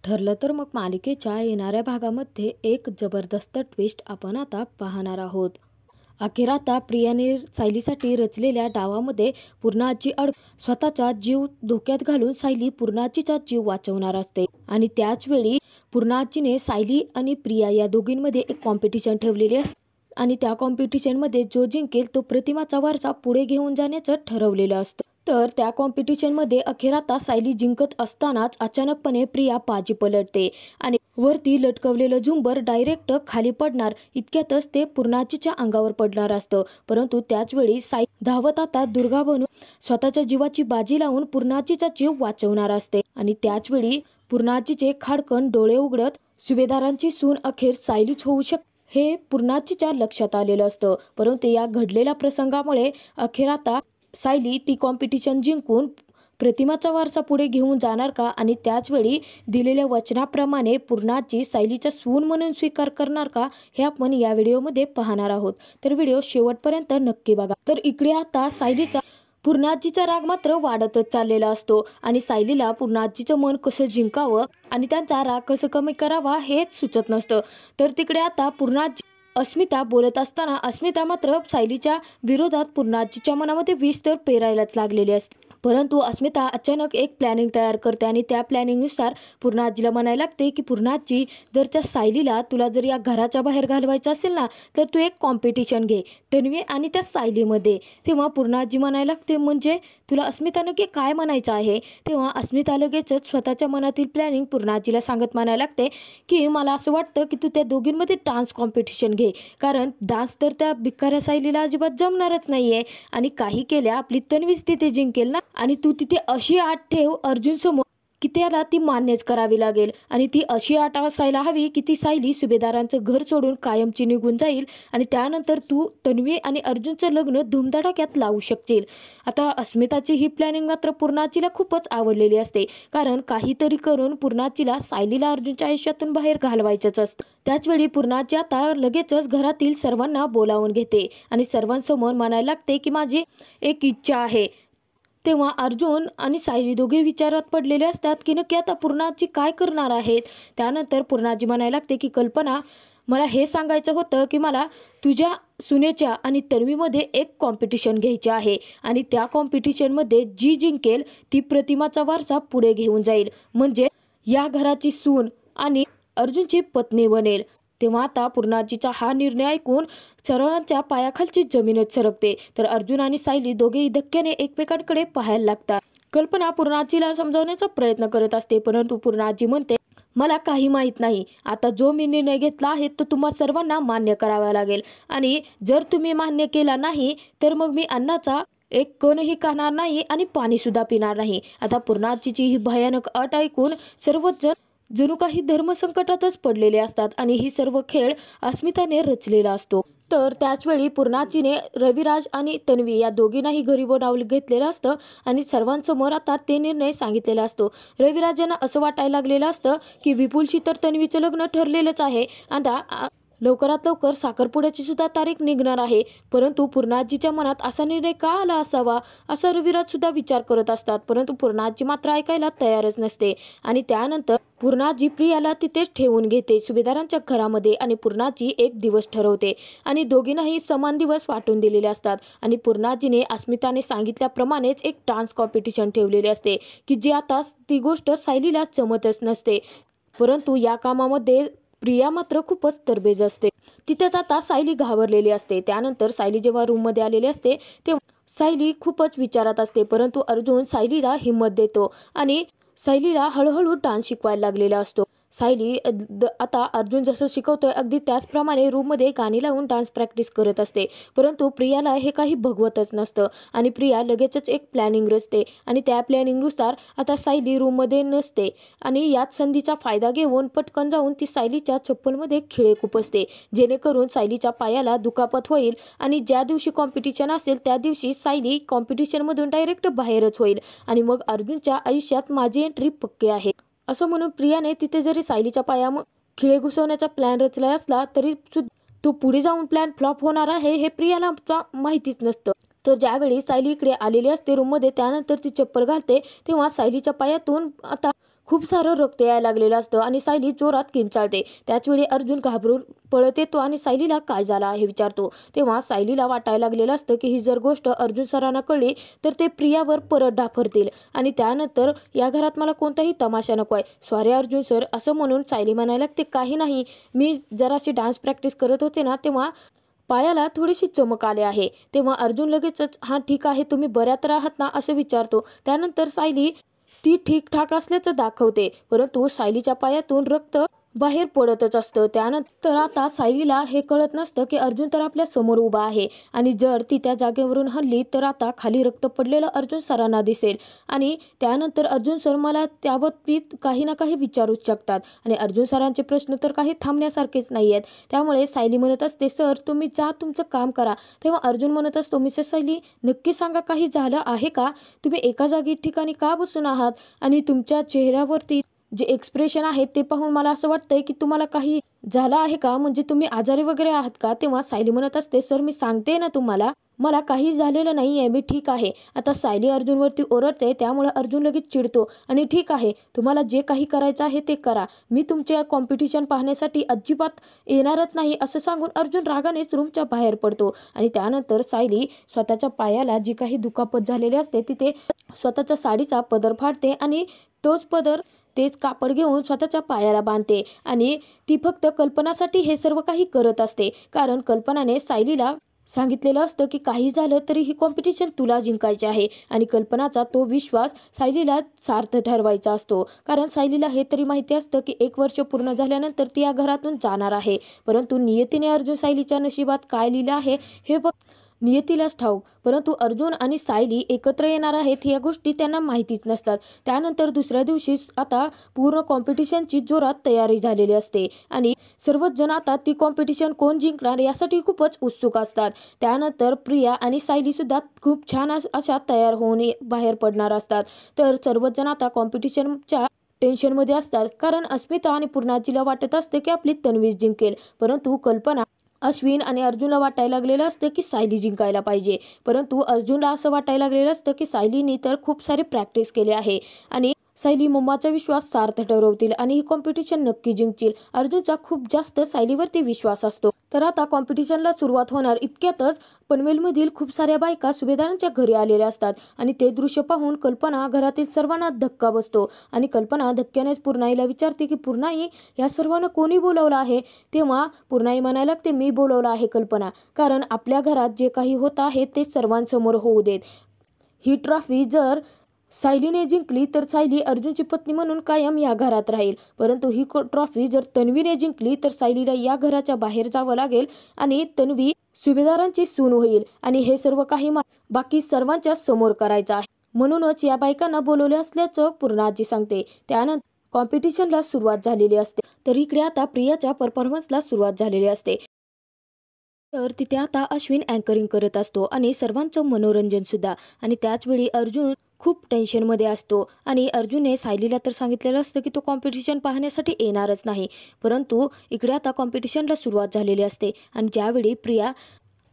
ठरलं तर मग मालिकेच्या येणाऱ्या भागामध्ये एक जबरदस्त ट्विस्ट आपण आता पाहणार आहोत. अखेर आता प्रियाने सायलीसाठी रचलेल्या डावामध्ये पूर्णाची स्वतःचा जीव धोक्यात घालून सायली पूर्णाचीचा जीव वाचवणार असते. आणि त्याच वेळी पूर्णाचीने सायली आणि प्रिया या दोघींमध्ये एक कॉम्पिटिशन ठेवलेली असते आणि त्या कॉम्पिटिशनमध्ये जो जिंकेल तो प्रतिमाचा वारसा पुढे घेऊन जाण्याचं ठरवलेलं असतं. तर त्या कॉम्पिटिशनमध्ये अखेर आता सायली जिंकत असतानाच अचानकपणे प्रिया बाजी पलटते आणि वरती लटकवलेलं झुंबर डायरेक्ट खाली पडणार इतक्यातच ते पूर्णाचीच्या अंगावर पडणार असतं. परंतु त्याच वेळी सायली धावत आता दुर्गा बनून स्वतःच्या जीवाची बाजी लावून पूर्णाचीचा जीव वाचवणार असते. आणि त्याच वेळी पूर्णाचीचे खाडकन डोळे उघडत सुभेदारांची सून अखेर सायलीच होऊ शकते हे पूर्णाचीच्या लक्षात आलेलं असतं. परंतु या घडलेल्या प्रसंगामुळे अखेर आता सायली ती कॉम्पिटिशन जिंकून प्रतिमाचा वारसा पुढे घेऊन जाणार का आणि त्याच वेळी दिलेल्या वचनाप्रमाणे पूर्णाची सायलीचा सून म्हणून स्वीकार करणार का हे आपण या व्हिडिओमध्ये पाहणार आहोत. तर व्हिडिओ शेवटपर्यंत नक्की बघा. तर इकडे आता सायलीचा पूर्णाजीचा राग मात्र वाढतच चाललेला असतो आणि सायलीला पूर्णाजीचं मन कसं जिंकावं आणि त्यांचा राग कसं कमी करावा हेच सुचत नसतं. तर तिकडे आता पूर्णाजी अस्मिता बोलत असताना अस्मिता मात्र सायलीच्या विरोधात पूर्णाजीच्या मनामध्ये विष तर पेरायलाच लागलेली असते. परंतु अस्मिता अचानक एक प्लॅनिंग तयार करते आणि त्या प्लॅनिंगनुसार पूर्णाजीला म्हणायला लागते की पूर्णाजी जर त्या सायलीला तुला जर या घराच्या बाहेर घालवायचं असेल ना तर तू एक कॉम्पिटिशन घे तन्वी आणि त्या सायलीमध्ये. तेव्हा पूर्णाजी म्हणायला लागते म्हणजे तुला अस्मिता नक्की काय म्हणायचं आहे. तेव्हा अस्मिता लगेचच स्वतःच्या मनातील प्लॅनिंग पूर्णाजीला सांगत म्हणायला लागते की मला असं वाटतं की तू त्या दोघींमध्ये डान्स कॉम्पिटिशन घे कारण डान्स तर त्या भिकाऱ्या सायलीला अजिबात जमणारच नाहीये आणि काही केल्या आपली तन्वीच तिथे जिंकेल ना. आणि तू तिथे अशी अट ठेव अर्जुन समोर की त्याला ती मान्यच करावी लागेल आणि ती अशी अट असायला हवी की ती सायली सुभेदारांचं घर सोडून कायमची निघून जाईल आणि त्यानंतर तू तन्वी आणि अर्जुनचं लग्न धुमधडाक्यात लावू शकशील. आता अस्मिताची ही प्लॅनिंग मात्र पूर्णाचीला खूपच आवडलेली असते कारण काहीतरी करून पूर्णाचीला सायलीला अर्जुनच्या आयुष्यातून बाहेर घालवायचंच असतं. त्याचवेळी पूर्णाची आता लगेचच घरातील सर्वांना बोलावून घेते आणि सर्वांसमोर म्हणायला लागते की माझी एक इच्छा आहे. तेव्हा अर्जुन आणि सायली दोघे विचारात पडलेले असतात की नक्की आता पूर्णाजी काय करणार आहेत. त्यानंतर पूर्णाजी म्हणायला लागते की कल्पना मला हे सांगायचं होतं की मला तुझ्या सुनेच्या आणि तन्वीमध्ये एक कॉम्पिटिशन घ्यायचे आहे आणि त्या कॉम्पिटिशनमध्ये जी जिंकेल ती प्रतिमाचा वारसा पुढे घेऊन जाईल म्हणजे या घराची सून आणि अर्जुनची पत्नी बनेल. तेव्हा आता पूर्णाजीचा हा निर्णय ऐकून सर्वांच्या पायाखालची जमीनच सरकते. तर अर्जुन आणि सायली दोघेही धक्क्याने एकमेकांकडे पाहायला लागतात. कल्पना पूर्णाजीला समजावण्याचा प्रयत्न करत असते परंतु पूर्णाजी म्हणते मला काही माहीत नाही. आता जो मी निर्णय घेतला आहे तो तुम्हा सर्वांना मान्य करावा लागेल आणि जर तुम्ही मान्य केला नाही तर मग मी अन्नाचा एक कणही खाणार नाही आणि पाणी सुद्धा पिणार नाही. आता पूर्णाजीची ही भयानक अट ऐकून सर्वच जणू काही धर्मसंकटातच पडलेले असतात आणि ही सर्व खेळ अस्मिताने रचलेला असतो. तर त्याचवेळी पूर्णाजीने रविराज आणि तन्वी या दोघींनाही घरी बोलावून घेतलेलं असतं आणि सर्वांसमोर आता ते निर्णय सांगितलेला असतो. रविराजांना असं वाटायला लागलेलं असतं की विपुलशी तर तन्वीचं लग्न ठरलेलंच आहे. आता लवकरात लवकर साखरपुड्याची सुद्धा तारीख निघणार आहे. परंतु पूर्णाजीच्या मनात असा निर्णय का आला असावा असा रविराज सुद्धा विचार करत असतात. परंतु पूर्णाजी मात्र ऐकायला तयारच नसते आणि त्यानंतर पूर्णाजी प्रियाला तिथेच ठेवून घेते सुभेदारांच्या घरामध्ये आणि पूर्णाजी एक दिवस ठरवते आणि दोघींनाही समान दिवस वाटून दिलेले असतात. आणि पूर्णाजीने अस्मिताने सांगितल्याप्रमाणेच एक डान्स कॉम्पिटिशन ठेवलेले असते की जे आता ती गोष्ट सायलीला जमतच नसते. परंतु या कामामध्ये प्रिया मात्र खूपच तरबेज असते. तिथेच आता सायली घाबरलेली असते. त्यानंतर सायली जेव्हा रूममध्ये आलेली असते तेव्हा सायली खूपच विचारात असते परंतु अर्जुन सायलीला हिंमत देतो आणि सायलीला हळूहळू डान्स शिकवायला लागलेला असतो. सायली आता अर्जुन जसं शिकवतोय अगदी त्याचप्रमाणे रूममध्ये गाणी लावून डान्स प्रॅक्टिस करत असते. परंतु प्रियाला हे काही भगवतच नसतं आणि प्रिया लगेचच एक प्लॅनिंग रचते आणि त्या प्लॅनिंगनुसार आता सायली रूममध्ये नसते आणि याच संधीचा फायदा घेऊन पटकन जाऊन ती सायलीच्या चप्पलमध्ये खिळे खुपसते जेणेकरून सायलीच्या पायाला दुखापत होईल आणि ज्या दिवशी कॉम्पिटिशन असेल त्या दिवशी सायली कॉम्पिटिशनमधून डायरेक्ट बाहेरच होईल आणि मग अर्जुनच्या आयुष्यात माझी एंट्री पक्की आहे असं म्हणून प्रियाने तिथे जरी सायलीच्या पाया खिळे घुसवण्याचा प्लॅन रचला असला तरी तो पुढे जाऊन प्लॅन फ्लॉप होणार आहे हे प्रियाला माहितीच नसतं. तर ज्यावेळी सायली इकडे आलेली असते रूममध्ये त्यानंतर ती चप्पल घालते तेव्हा सायलीच्या पायातून आता खूप सारं रक्त यायला लागलेलं असतं आणि सायली जोरात किंचाळते. त्याचवेळी अर्जुन घाबरून पळत येतो आणि सायलीला काय झालं आहे विचारतो. तेव्हा सायलीला वाटायला लागलेलं असतं की ही जर गोष्ट अर्जुन सरांना कळली तर ते प्रियावर परत डाफरतील आणि त्यानंतर या घरात मला कोणताही तमाशा नको आहे. सॉरी अर्जुन सर, असं म्हणून सायली म्हणायला लागते, काही नाही, मी जराशी डान्स प्रॅक्टिस करत होते ना तेव्हा पायाला थोडीशी चमक आली आहे. तेव्हा अर्जुन लगेचच हां ठीक आहे, तुम्ही बऱ्या तर आहात ना असं विचारतो. त्यानंतर सायली ती ठीकठाक असल्याचं दाखवते, परंतु सायलीच्या पायातून रक्त बाहेर पडतच असतं. त्यानंतर आता सायलीला हे कळत नसतं की अर्जुन तर आपल्या समोर उभा आहे आणि जर ती त्या जागेवरून हलली तर आता खाली रक्त पडलेलं अर्जुन सरांना दिसेल आणि त्यानंतर अर्जुन सर मला त्याबाबतीत काही ना काही विचारू शकतात आणि अर्जुन सरांचे प्रश्न तर काही थांबण्यासारखेच नाही आहेत. त्यामुळे सायली म्हणत असते, सर तुम्ही जा, तुमचं काम करा. तेव्हा अर्जुन म्हणत असतो, मिसेस सायली नक्की सांगा, काही झालं आहे का? तुम्ही एका जागी ठिकाणी का बसून आहात आणि तुमच्या चेहऱ्यावरती जे एक्सप्रेशन आहे ते पाहून मला असं वाटतंय की तुम्हाला काही झालं आहे का, म्हणजे तुम्ही आजारी वगैरे आहात का? तेव्हा सायली म्हणत असते, सर मी सांगते ना तुम्हाला, मला काही झालेलं नाही आहे, मी ठीक आहे. आता सायली अर्जुनवरती ओरडते, त्यामुळे अर्जुन लगेच चिडतो आणि ठीक आहे, तुम्हाला जे काही करायचं आहे ते करा, मी तुमच्या कॉम्पिटिशन पाहण्यासाठी अजिबात येणारच नाही असं सांगून अर्जुन रागानेच रूमच्या बाहेर पडतो आणि त्यानंतर सायली स्वतःच्या पायाला जी काही दुखापत झालेली असते तिथे स्वतःच्या साडीचा पदर फाडते आणि तोच पदर तेच कापड घेऊन स्वतःच्या पायाला बांधते आणि ती फक्त कल्पनासाठी हे सर्व काही करत असते, कारण कल्पनाने सायलीला सांगितलेलं असतं की काही झालं तरी ही कॉम्पिटिशन तुला जिंकायची आहे आणि कल्पनाचा तो विश्वास सायलीला सार्थ ठरवायचा असतो, कारण सायलीला हे तरी माहिती असतं की 1 वर्ष पूर्ण झाल्यानंतर ती या घरातून जाणार आहे. परंतु नियतीने अर्जुन सायलीच्या नशिबात काय लिहिलं आहे हे नियतीलाच ठाऊक. परंतु अर्जुन आणि सायली एकत्र येणार आहेत या गोष्टी त्यांना माहितीच नसतात. त्यानंतर दुसऱ्या दिवशी आता पूर्ण कॉम्पिटिशनची जोरात तयारी झालेली असते आणि सर्वच जण आता ती कॉम्पिटिशन कोण जिंकणार यासाठी खूपच उत्सुक असतात. त्यानंतर प्रिया आणि सायली सुद्धा खूप छान अशा तयार होऊन बाहेर पडणार असतात. तर सर्वच जण आता कॉम्पिटिशनच्या टेन्शनमध्ये असतात, कारण अस्मिता आणि पूर्णाजीला वाटत असते की आपली तन्वीच जिंकेल, परंतु कल्पना, अश्विन आणि अर्जुनला वाटायला लागलेलं असतं की सायली जिंकायला पाहिजे. परंतु अर्जुनला असं वाटायला लागलेलं असतं की सायलीनी तर खूप सारी प्रॅक्टिस केली आहे आणि सायली मम्माचा विश्वास सार्थ ठरवतील आणि ही कॉम्पिटिशन नक्की जिंकतील. अर्जुनचा खूप जास्त सायलीवरती विश्वास असतो. तर आता कॉम्पिटिशनला सुरुवात होणार इतक्यातच पनवेलमधील खूप साऱ्या बायका सुभेदारांच्या घरी आलेल्या असतात आणि ते दृश्य पाहून कल्पना घरातील सर्वांना धक्का बसतो आणि कल्पना धक्क्यानेच पूर्णाईला विचारते की पूर्णाई, या सर्वांना कोणी बोलावलं आहे? तेव्हा पूर्णाई म्हणायला लागते, मी बोलावलं आहे कल्पना, कारण आपल्या घरात जे काही होत आहे ते सर्वांसमोर होऊ देत. ही ट्रॉफी जर सायलीने जिंकली तर सायली अर्जुनची पत्नी म्हणून कायम या घरात राहील, परंतु ही ट्रॉफी जर तन्वीने जिंकली तर सायलीला या घराच्या बाहेर जावं लागेल आणि तन्वी सुभेदारांची सून होईल आणि हे सर्व काही बाकी सर्वांच्या समोर करायचं आहे. म्हणूनच या बायकांना बोलवले असल्याचं पूर्णाजी सांगते. त्यानंतर कॉम्पिटिशनला सुरुवात झालेली असते. तर इकडे आता प्रियाच्या परफॉर्मन्सला सुरुवात झालेली असते. तर तिथे आता अश्विन अँकरिंग करत असतो आणि सर्वांचं मनोरंजन सुद्धा, आणि त्याचवेळी अर्जुन खूप टेन्शनमध्ये असतो आणि अर्जुनने सायलीला तर सांगितलेलं असतं की तो कॉम्पिटिशन पाहण्यासाठी येणारच नाही. परंतु इकडे आता कॉम्पिटिशनला सुरुवात झालेली असते आणि ज्यावेळी प्रिया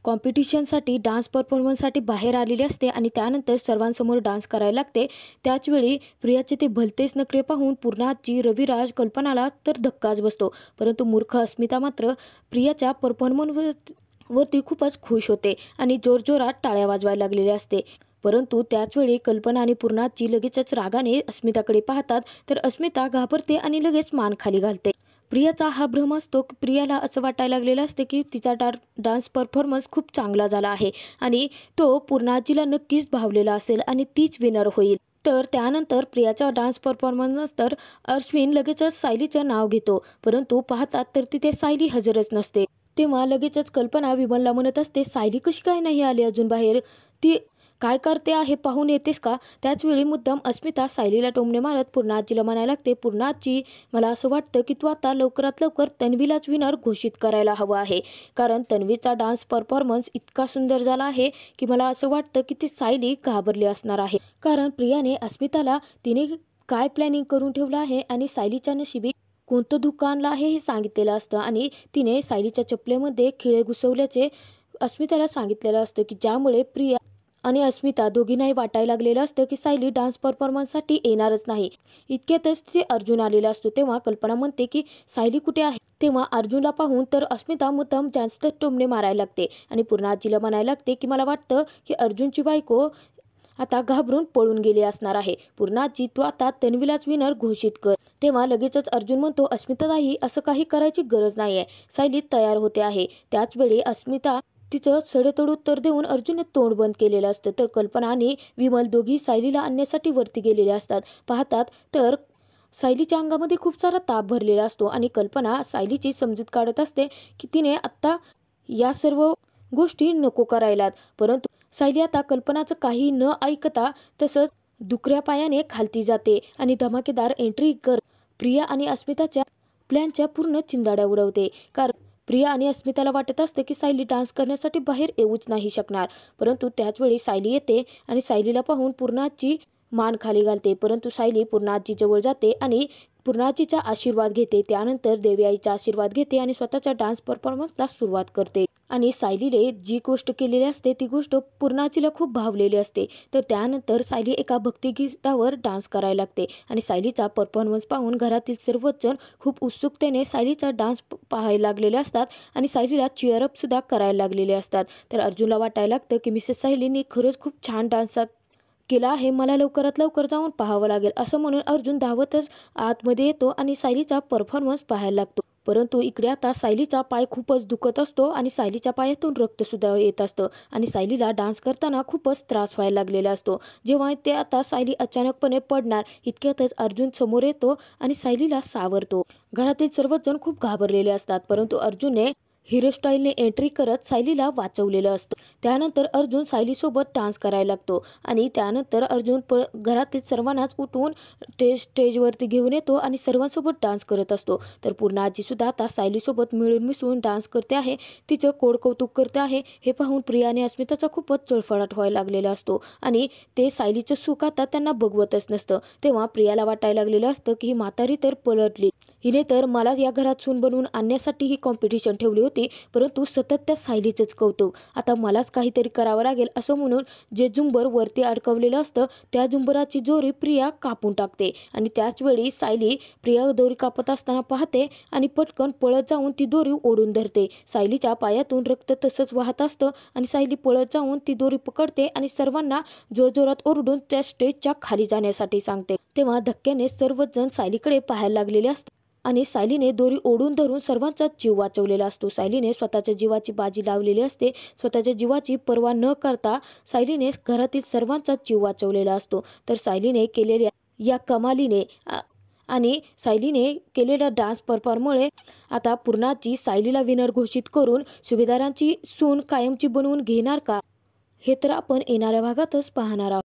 कॉम्पिटिशनसाठी डान्स परफॉर्मन्ससाठी बाहेर आलेली असते आणि त्यानंतर सर्वांसमोर डान्स करायला लागते, त्याचवेळी प्रियाचे ते भलतेच नखरे पाहून पूर्णाची, रविराज, कल्पनाला तर धक्काच बसतो. परंतु मूर्ख अस्मिता मात्र प्रियाच्या परफॉर्मन्सवरती खूपच खुश होते आणि जोरजोरात टाळ्या वाजवायला लागलेले असते. परंतु त्याचवेळी कल्पना आणि पूर्णाची लगेचच रागाने अस्मिताकडे पाहतात, तर अस्मिता घाबरते आणि लगेच मान खाली घालते. प्रियाचा हा भ्रम असतो की प्रियाला असं वाटायला लागलेलं असते की तिचा डान्स परफॉर्मन्स खूप चांगला झाला आहे आणि तो पूर्णाजीला नक्कीच भावलेला असेल आणि तीच विनर होईल. तर त्यानंतर प्रियाचा डान्स परफॉर्मन्स तर अश्विन लगेचच सायलीचं नाव घेतो, परंतु पाहतात तर तिथे सायली हजरच नसते. तेव्हा लगेचच कल्पना विमलला म्हणत असते, सायली कशी काय नाही आली अजून बाहेर, ती काय करते आहे, पाहून येतेस का? त्याचवेळी मुद्दाम अस्मिता सायलीला टोमणे मारत पूर्णाजीला म्हणायला लागते, पूर्णाजी, मला असं वाटतं की तू आता लवकरात लवकर तन्वीलाच विनर घोषित करायला हवं आहे, कारण तन्वीचा डान्स परफॉर्मन्स इतका सुंदर झाला आहे की मला असं वाटतं की ती सायली घाबरली असणार आहे, कारण प्रियाने अस्मिताला तिने काय प्लॅनिंग करून ठेवलं आहे आणि सायलीच्या नशिबी कोणतं दुःख आणलं आहे हे सांगितलेलं असतं आणि तिने सायलीच्या चपलेमध्ये खिळे घुसवल्याचे अस्मिताला सांगितलेलं असतं की ज्यामुळे प्रिया आणि अस्मिता दोघींनाही वाटायला लागलेलं असतं की सायली डान्स परफॉर्मन्ससाठी येणारच नाही. इतक्यातच तिथे अर्जुन आलेला असतो. तेव्हा कल्पना म्हणते की सायली कुठे आहे. तेव्हा अर्जुनला पाहून तर अस्मिता मुद्दाम जास्त टोमणे मारायला लागते आणि पूर्णा आजीला म्हणायला लागते की मला वाटतं की अर्जुनची बायको आता घाबरून पळून गेली असणार आहे. पूर्णा आजी, तू आता तन्वीलाच विनर घोषित कर. तेव्हा लगेचच अर्जुन म्हणतो, अस्मिताताई, असं काही करायची गरज नाहीये. सायली तयार होते आहे. त्याच वेळी अस्मिता तिचं सडेतोड उत्तर देऊन अर्जुनने तोंड बंद केलेलं असतं. तर कल्पना आणि विमल दोघी सायलीला आणण्यासाठी वरती गेलेले असतात. पाहतात तर सायलीच्या अंगामध्ये खूप सारा ताप भरलेला असतो आणि कल्पना सायलीची समजूत काढत असते की तिने आत्ता या सर्व गोष्टी नको करायलात. परंतु सायली आता कल्पनाचं काही न ऐकता तसंच दुकऱ्या पायाने खालती जाते आणि धमाकेदार एंट्री कर प्रिया आणि अस्मिताच्या प्लॅनच्या पूर्ण चिंदाड्या उडवते. कारण प्रिया आणि अस्मिताला वाटत असते की सायली डान्स करण्यासाठी बाहेर येऊच नाही शकणार. परंतु त्याचवेळी सायली येते आणि सायलीला पाहून पूर्णाची मान खाली घालते. परंतु सायली पूर्णाजी जवळ जाते आणि पूर्णाजीचा आशीर्वाद घेते. त्यानंतर देवी आईचा आशीर्वाद घेते आणि स्वतःच्या डान्स परफॉर्मन्सला सुरुवात करते. आणि सायलीने जी गोष्ट केलेली असते ती गोष्ट पूर्णाजीला खूप भावलेली असते. तर त्यानंतर सायली एका भक्तिगीतावर डान्स करायला लागते आणि सायलीचा परफॉर्मन्स पाहून घरातील सर्वच जण खूप उत्सुकतेने सायलीचा डान्स पाहायला लागलेले असतात आणि सायलीला चीअरअप सुद्धा करायला लागलेले असतात. तर अर्जुनला वाटायला लागतं की मिसेस सायलीने खरंच खूप छान डान्स केला आहे, मला लवकरात लवकर जाऊन पाहावं लागेल. असं म्हणून अर्जुन धावतच आतमध्ये येतो आणि सायलीचा परफॉर्मन्स पाहायला लागतो. परंतु इकडे आता सायलीचा पाय खूपच दुखत असतो आणि सायलीच्या पायातून रक्तसुद्धा येत असतं आणि सायलीला डान्स करताना खूपच त्रास व्हायला लागलेला असतो. जेव्हा ते आता सायली अचानकपणे पडणार इतक्यातच अर्जुन समोर येतो आणि सायलीला सावरतो. घरातील सर्वच जण खूप घाबरलेले असतात. परंतु अर्जुनने हिरो स्टाईलने एंट्री करत सायलीला वाचवलेलं असतं. त्यानंतर अर्जुन सायलीसोबत डान्स करायला लागतो आणि त्यानंतर अर्जुन घरातील सर्वांनाच उठवून स्टेजवरती घेऊन येतो आणि सर्वांसोबत डान्स करत असतो. तर पूर्णा आजीसुद्धा आता सायलीसोबत मिळून मिसळून डान्स करते आहे. तिचं कोड कौतुक करते आहे. हे पाहून प्रिया आणि अस्मिताचा खूपच चळफळाट व्हायला लागलेला असतो आणि ते सायलीचं सुख आता त्यांना बघवतच नसतं. तेव्हा प्रियाला वाटायला लागलेलं असतं की ही म्हातारी तर पलटली. हिने तर मला या घरात सून बनवून आणण्यासाठी ही कॉम्पिटिशन ठेवली होती. परंतु सतत त्या सायलीचंच कौतुक. आता मलाच काहीतरी करावं लागेल. असं म्हणून जे झुंबर वरती अडकवलेलं असतं त्या झुंबराची दोरी प्रिया कापून टाकते आणि त्याच वेळी सायली प्रिया दोरी कापत असताना पाहते आणि पटकन पळत जाऊन ती दोरी ओढून धरते. सायलीच्या पायातून रक्त तसंच वाहत असतं आणि सायली पळत जाऊन ती दोरी पकडते आणि सर्वांना जोरजोरात ओरडून त्या स्टेजच्या खाली जाण्यासाठी सांगते. तेव्हा धक्क्याने सर्वच जण सायलीकडे पाहायला लागलेले असतात आणि सायलीने दोरी ओढून धरून सर्वांचा जीव वाचवलेला असतो. सायलीने स्वतःच्या जीवाची बाजी लावलेली असते. स्वतःच्या जीवाची पर्वा न करता सायलीने घरातील सर्वांचा जीव वाचवलेला असतो. तर सायलीने केलेल्या या कमालीने आणि सायलीने केलेल्या डान्स परफॉर्ममुळे आता पूर्णाची सायलीला विनर घोषित करून सुभेदारांची सून कायमची बनवून घेणार का, हे तर आपण येणाऱ्या भागातच पाहणार आहोत.